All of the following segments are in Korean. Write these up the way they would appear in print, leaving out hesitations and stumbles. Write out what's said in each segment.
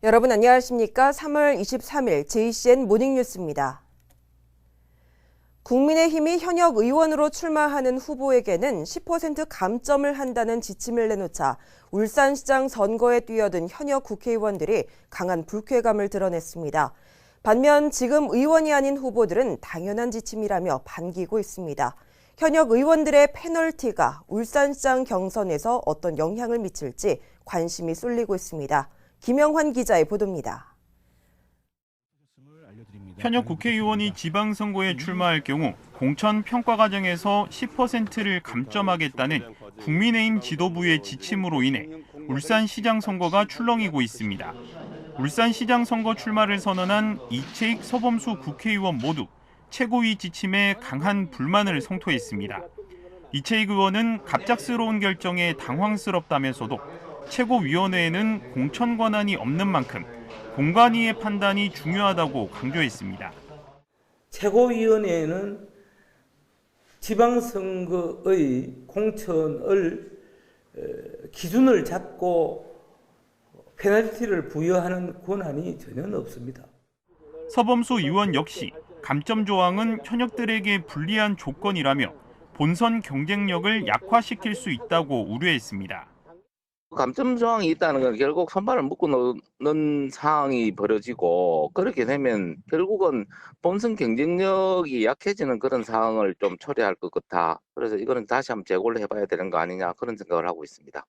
여러분 안녕하십니까? 3월 23일 JCN 모닝뉴스입니다. 국민의힘이 현역 의원으로 출마하는 후보에게는 10% 감점을 한다는 지침을 내놓자 울산시장 선거에 뛰어든 현역 국회의원들이 강한 불쾌감을 드러냈습니다. 반면 지금 의원이 아닌 후보들은 당연한 지침이라며 반기고 있습니다. 현역 의원들의 페널티가 울산시장 경선에서 어떤 영향을 미칠지 관심이 쏠리고 있습니다. 김영환 기자의 보도입니다. 현역 국회의원이 지방선거에 출마할 경우 공천 평가 과정에서 10%를 감점하겠다는 국민의힘 지도부의 지침으로 인해 울산시장 선거가 출렁이고 있습니다. 울산시장 선거 출마를 선언한 이채익, 서범수 국회의원 모두 최고위 지침에 강한 불만을 성토했습니다. 이채익 의원은 갑작스러운 결정에 당황스럽다면서도 최고위원회에는 공천 권한이 없는 만큼 공관위의 판단이 중요하다고 강조했습니다. 최고위원회에는 지방선거의 공천을 기준을 잡고 페널티를 부여하는 권한이 전혀 없습니다. 서범수 의원 역시 감점 조항은 현역들에게 불리한 조건이라며 본선 경쟁력을 약화시킬 수 있다고 우려했습니다. 감점 조항이 있다는 건 결국 선발을 묶어 놓는 상황이 벌어지고, 그렇게 되면 결국은 본선 경쟁력이 약해지는 그런 상황을 좀 초래할 것 같아. 그래서 이거는 다시 한번 재고를 해봐야 되는 거 아니냐, 그런 생각을 하고 있습니다.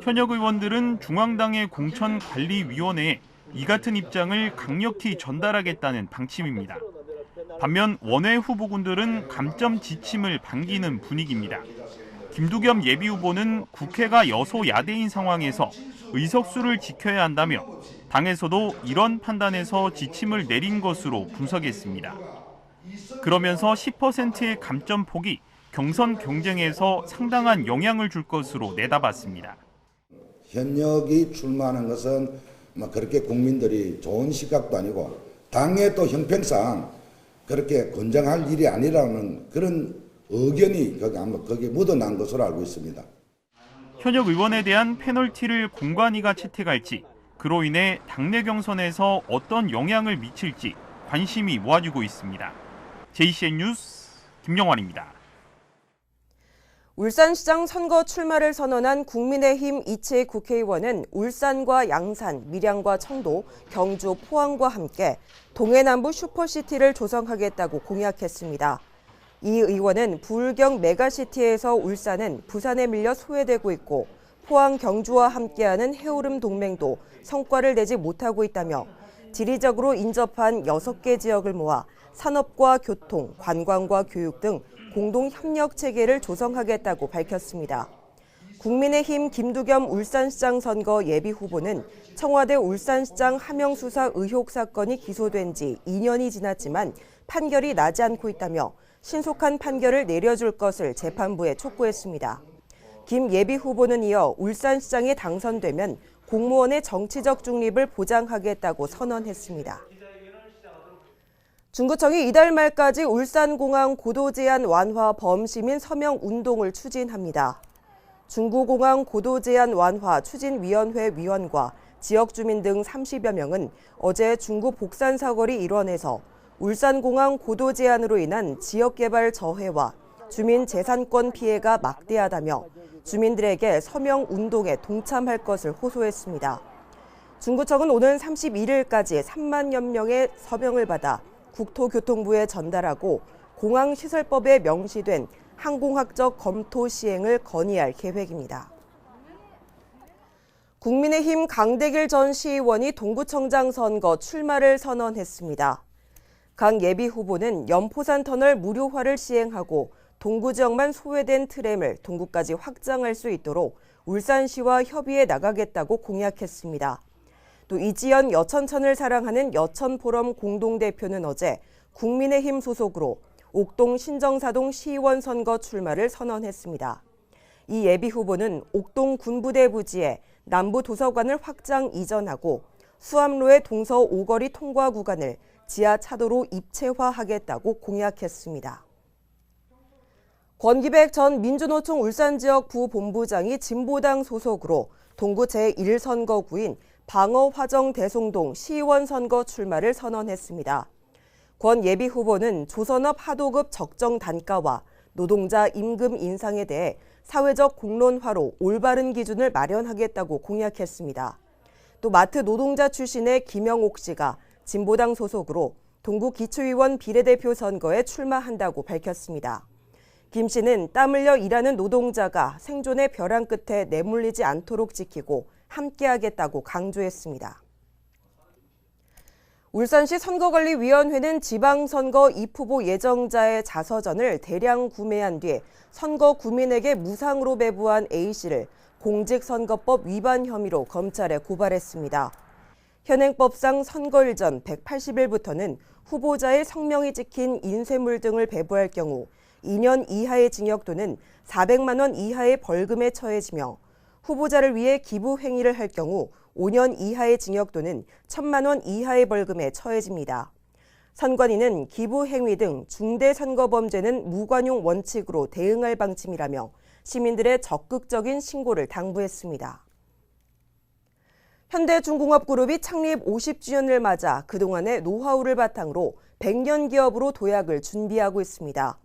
현역 의원들은 중앙당의 공천관리위원회에 이 같은 입장을 강력히 전달하겠다는 방침입니다. 반면 원외 후보군들은 감점 지침을 반기는 분위기입니다. 김두겸 예비후보는 국회가 여소야대인 상황에서 의석수를 지켜야 한다며 당에서도 이런 판단에서 지침을 내린 것으로 분석했습니다. 그러면서 10%의 감점 폭이 경선 경쟁에서 상당한 영향을 줄 것으로 내다봤습니다. 현역이 출마하는 것은 그렇게 국민들이 좋은 시각도 아니고 당의 또 형평상 그렇게 권장할 일이 아니라는 그런 의견이 거기에 묻어난 것으로 알고 있습니다. 현역 의원에 대한 페널티를 공관위가 채택할지, 그로 인해 당내 경선에서 어떤 영향을 미칠지 관심이 모아지고 있습니다. JCN 뉴스 김영환입니다. 울산시장 선거 출마를 선언한 국민의힘 이채익 국회의원은 울산과 양산, 밀양과 청도, 경주, 포항과 함께 동해남부 슈퍼시티를 조성하겠다고 공약했습니다. 이 의원은 부울경 메가시티에서 울산은 부산에 밀려 소외되고 있고 포항, 경주와 함께하는 해오름 동맹도 성과를 내지 못하고 있다며 지리적으로 인접한 6개 지역을 모아 산업과 교통, 관광과 교육 등 공동 협력 체계를 조성하겠다고 밝혔습니다. 국민의힘 김두겸 울산시장 선거 예비 후보는 청와대 울산시장 하명 수사 의혹 사건이 기소된 지 2년이 지났지만 판결이 나지 않고 있다며 신속한 판결을 내려줄 것을 재판부에 촉구했습니다. 김 예비 후보는 이어 울산시장에 당선되면 공무원의 정치적 중립을 보장하겠다고 선언했습니다. 중구청이 이달 말까지 울산공항 고도 제한 완화 범시민 서명 운동을 추진합니다. 중구공항 고도 제한 완화 추진위원회 위원과 지역 주민 등 30여 명은 어제 중구 복산 사거리 일원에서 울산공항 고도 제한으로 인한 지역개발 저해와 주민 재산권 피해가 막대하다며 주민들에게 서명 운동에 동참할 것을 호소했습니다. 중구청은 오는 31일까지 3만여 명의 서명을 받아 국토교통부에 전달하고 공항시설법에 명시된 항공학적 검토 시행을 건의할 계획입니다. 국민의힘 강대길 전 시의원이 동구청장 선거 출마를 선언했습니다. 강 예비 후보는 연포산 터널 무료화를 시행하고 동구 지역만 소외된 트램을 동구까지 확장할 수 있도록 울산시와 협의해 나가겠다고 공약했습니다. 또 이지연 여천천을 사랑하는 여천포럼 공동대표는 어제 국민의힘 소속으로 옥동 신정사동 시의원 선거 출마를 선언했습니다. 이 예비 후보는 옥동 군부대 부지에 남부도서관을 확장 이전하고 수암로의 동서 오거리 통과 구간을 지하 차도로 입체화하겠다고 공약했습니다. 권기백 전 민주노총 울산지역 부본부장이 진보당 소속으로 동구 제1선거구인 방어화정 대송동 시의원 선거 출마를 선언했습니다. 권 예비 후보는 조선업 하도급 적정 단가와 노동자 임금 인상에 대해 사회적 공론화로 올바른 기준을 마련하겠다고 공약했습니다. 또 마트 노동자 출신의 김영옥 씨가 진보당 소속으로 동구 기초의원 비례대표 선거에 출마한다고 밝혔습니다. 김 씨는 땀 흘려 일하는 노동자가 생존의 벼랑 끝에 내몰리지 않도록 지키고 함께하겠다고 강조했습니다. 울산시 선거관리위원회는 지방선거 입후보 예정자의 자서전을 대량 구매한 뒤 선거 구민에게 무상으로 배부한 A씨를 공직선거법 위반 혐의로 검찰에 고발했습니다. 현행법상 선거일 전 180일부터는 후보자의 성명이 찍힌 인쇄물 등을 배부할 경우 2년 이하의 징역 또는 400만 원 이하의 벌금에 처해지며 후보자를 위해 기부 행위를 할 경우 5년 이하의 징역 또는 1,000만 원 이하의 벌금에 처해집니다. 선관위는 기부 행위 등 중대 선거범죄는 무관용 원칙으로 대응할 방침이라며 시민들의 적극적인 신고를 당부했습니다. 현대중공업그룹이 창립 50주년을 맞아 그동안의 노하우를 바탕으로 100년 기업으로 도약을 준비하고 있습니다.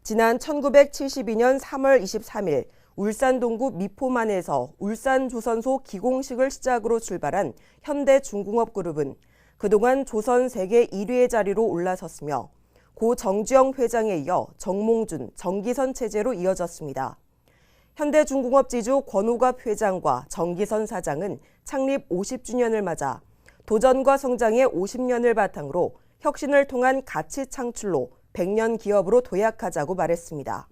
지난 1972년 3월 23일 울산 동구 미포만에서 울산조선소 기공식을 시작으로 출발한 현대중공업그룹은 그동안 조선 세계 1위의 자리로 올라섰으며 고 정주영 회장에 이어 정몽준, 정기선 체제로 이어졌습니다. 현대중공업 지주 권오갑 회장과 정기선 사장은 창립 50주년을 맞아 도전과 성장의 50년을 바탕으로 혁신을 통한 가치 창출로 100년 기업으로 도약하자고 말했습니다.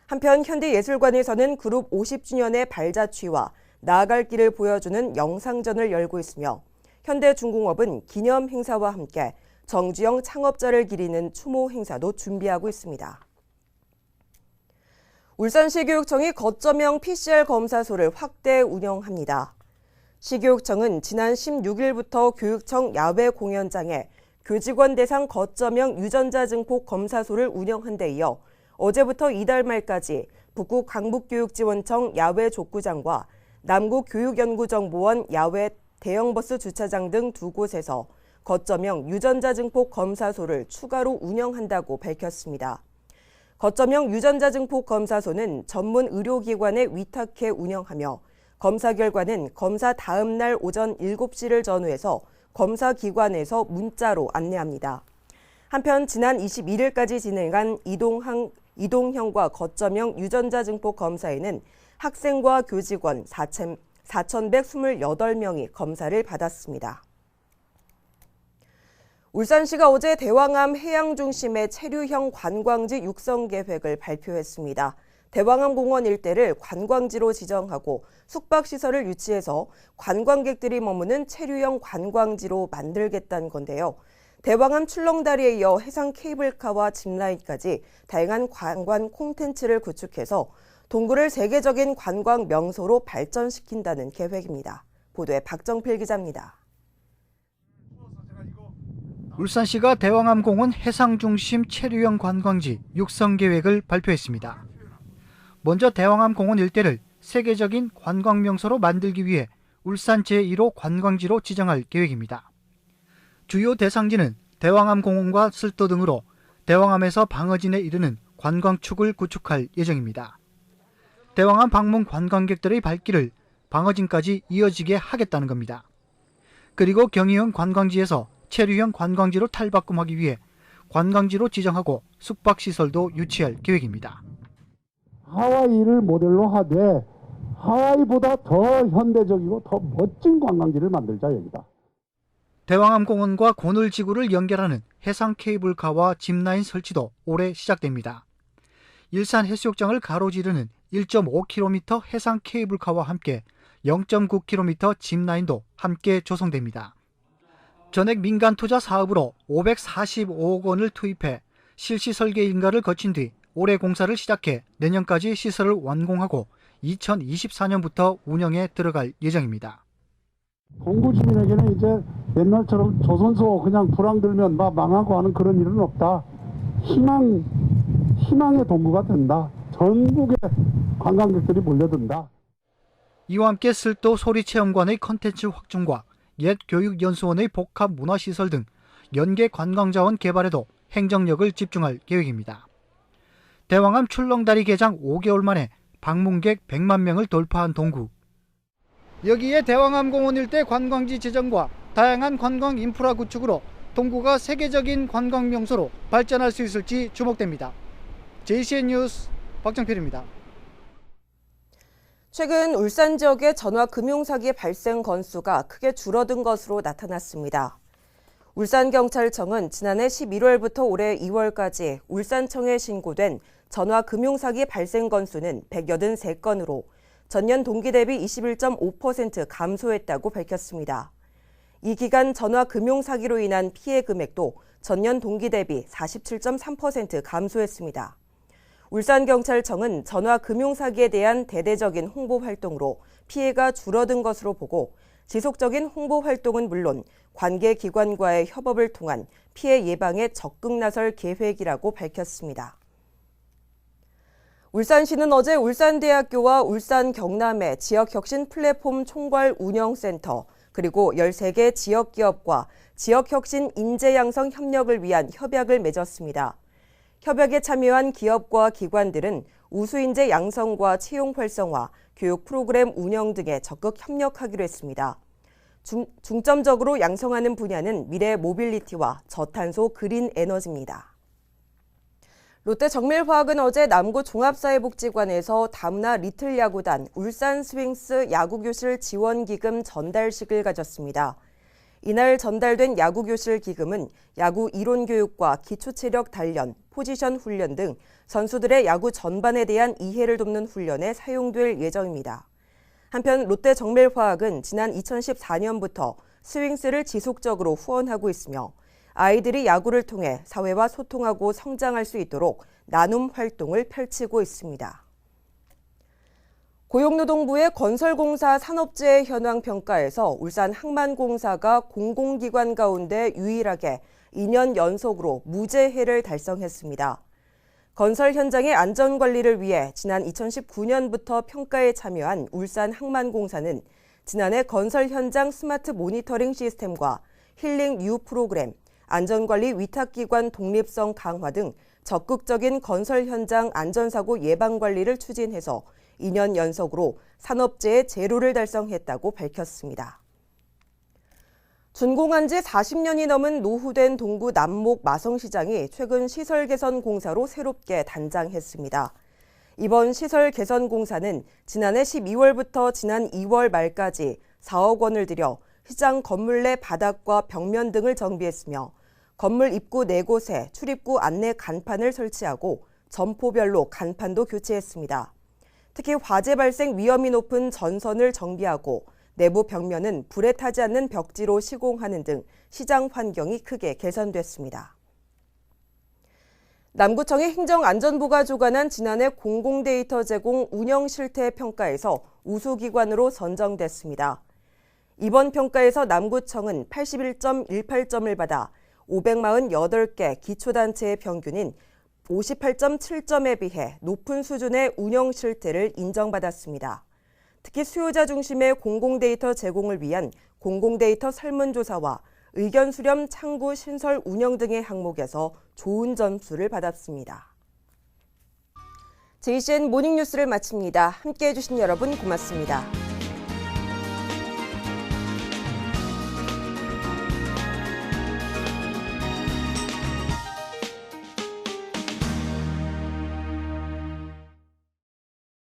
한편 현대예술관에서는 그룹 50주년의 발자취와 나아갈 길을 보여주는 영상전을 열고 있으며 현대중공업은 기념 행사와 함께 정주영 창업자를 기리는 추모 행사도 준비하고 있습니다. 울산시교육청이 거점형 PCR 검사소를 확대 운영합니다. 시교육청은 지난 16일부터 교육청 야외 공연장에 교직원 대상 거점형 유전자 증폭 검사소를 운영한 데 이어 어제부터 이달 말까지 북구 강북교육지원청 야외 족구장과 남구 교육연구정보원 야외 대형버스 주차장 등 두 곳에서 거점형 유전자 증폭 검사소를 추가로 운영한다고 밝혔습니다. 거점형 유전자 증폭 검사소는 전문 의료기관에 위탁해 운영하며 검사 결과는 검사 다음 날 오전 7시를 전후해서 검사기관에서 문자로 안내합니다. 한편 지난 21일까지 진행한 이동형과 거점형 유전자 증폭 검사에는 학생과 교직원 4,128명이 검사를 받았습니다. 울산시가 어제 대왕암 해양 중심의 체류형 관광지 육성 계획을 발표했습니다. 대왕암 공원 일대를 관광지로 지정하고 숙박시설을 유치해서 관광객들이 머무는 체류형 관광지로 만들겠다는 건데요. 대왕암 출렁다리에 이어 해상 케이블카와 짚라인까지 다양한 관광 콘텐츠를 구축해서 동구를 세계적인 관광 명소로 발전시킨다는 계획입니다. 보도에 박정필 기자입니다. 울산시가 대왕암 공원 해상 중심 체류형 관광지 육성 계획을 발표했습니다. 먼저 대왕암 공원 일대를 세계적인 관광 명소로 만들기 위해 울산 제1호 관광지로 지정할 계획입니다. 주요 대상지는 대왕암 공원과 쓸도 등으로 대왕암에서 방어진에 이르는 관광축을 구축할 예정입니다. 대왕암 방문 관광객들의 발길을 방어진까지 이어지게 하겠다는 겁니다. 그리고 경의형 관광지에서 체류형 관광지로 탈바꿈하기 위해 관광지로 지정하고 숙박시설도 유치할 계획입니다. 하와이를 모델로 하되 하와이보다 더 현대적이고 더 멋진 관광지를 만들자 여기다. 대왕암 공원과 고늘지구를 연결하는 해상 케이블카와 짚라인 설치도 올해 시작됩니다. 일산 해수욕장을 가로지르는 1.5km 해상 케이블카와 함께 0.9km 짚라인도 함께 조성됩니다. 전액 민간 투자 사업으로 545억 원을 투입해 실시 설계 인가를 거친 뒤 올해 공사를 시작해 내년까지 시설을 완공하고 2024년부터 운영에 들어갈 예정입니다. 동구 주민에게는 이제 옛날처럼 조선소 그냥 불황 들면 막 망하고 하는 그런 일은 없다. 희망의 동구가 된다. 전국에 관광객들이 몰려든다. 이와 함께 쓸도 소리체험관의 컨텐츠 확충과 옛 교육연수원의 복합 문화시설 등 연계 관광자원 개발에도 행정력을 집중할 계획입니다. 대왕암 출렁다리 개장 5개월 만에 방문객 100만 명을 돌파한 동구. 여기에 대왕암 공원 일대 관광지 지정과 다양한 관광 인프라 구축으로 동구가 세계적인 관광 명소로 발전할 수 있을지 주목됩니다. JCN 뉴스 박정필입니다. 최근 울산 지역의 전화금융사기 발생 건수가 크게 줄어든 것으로 나타났습니다. 울산경찰청은 지난해 11월부터 올해 2월까지 울산청에 신고된 전화금융사기 발생 건수는 183건으로 전년 동기 대비 21.5% 감소했다고 밝혔습니다. 이 기간 전화금융사기로 인한 피해 금액도 전년 동기 대비 47.3% 감소했습니다. 울산경찰청은 전화금융사기에 대한 대대적인 홍보 활동으로 피해가 줄어든 것으로 보고 지속적인 홍보 활동은 물론 관계기관과의 협업을 통한 피해 예방에 적극 나설 계획이라고 밝혔습니다. 울산시는 어제 울산대학교와 울산경남의 지역혁신 플랫폼 총괄 운영센터 그리고 13개 지역기업과 지역혁신 인재양성 협력을 위한 협약을 맺었습니다. 협약에 참여한 기업과 기관들은 우수인재 양성과 채용 활성화, 교육 프로그램 운영 등에 적극 협력하기로 했습니다. 중점적으로 양성하는 분야는 미래 모빌리티와 저탄소 그린 에너지입니다. 롯데 정밀화학은 어제 남구 종합사회복지관에서 다문화 리틀 야구단 울산 스윙스 야구교실 지원기금 전달식을 가졌습니다. 이날 전달된 야구교실 기금은 야구 이론교육과 기초체력 단련, 포지션 훈련 등 선수들의 야구 전반에 대한 이해를 돕는 훈련에 사용될 예정입니다. 한편 롯데 정밀화학은 지난 2014년부터 스윙스를 지속적으로 후원하고 있으며 아이들이 야구를 통해 사회와 소통하고 성장할 수 있도록 나눔 활동을 펼치고 있습니다. 고용노동부의 건설공사 산업재해 현황 평가에서 울산 항만공사가 공공기관 가운데 유일하게 2년 연속으로 무죄해를 달성했습니다. 건설 현장의 안전관리를 위해 지난 2019년부터 평가에 참여한 울산 항만공사는 지난해 건설 현장 스마트 모니터링 시스템과 힐링 뉴 프로그램, 안전관리 위탁기관 독립성 강화 등 적극적인 건설 현장 안전사고 예방관리를 추진해서 2년 연속으로 산업재해 제로를 달성했다고 밝혔습니다. 준공한 지 40년이 넘은 노후된 동구 남목 마성시장이 최근 시설 개선 공사로 새롭게 단장했습니다. 이번 시설 개선 공사는 지난해 12월부터 지난 2월 말까지 4억 원을 들여 시장 건물 내 바닥과 벽면 등을 정비했으며 건물 입구 4곳에 출입구 안내 간판을 설치하고 점포별로 간판도 교체했습니다. 특히 화재 발생 위험이 높은 전선을 정비하고 내부 벽면은 불에 타지 않는 벽지로 시공하는 등 시장 환경이 크게 개선됐습니다. 남구청의 행정안전부가 주관한 지난해 공공데이터 제공 운영 실태 평가에서 우수기관으로 선정됐습니다. 이번 평가에서 남구청은 81.18점을 받아 548개 기초단체의 평균인 58.7점에 비해 높은 수준의 운영 실태를 인정받았습니다. 특히 수요자 중심의 공공데이터 제공을 위한 공공데이터 설문조사와 의견 수렴 창구 신설 운영 등의 항목에서 좋은 점수를 받았습니다. JCN 모닝뉴스를 마칩니다. 함께해 주신 여러분 고맙습니다.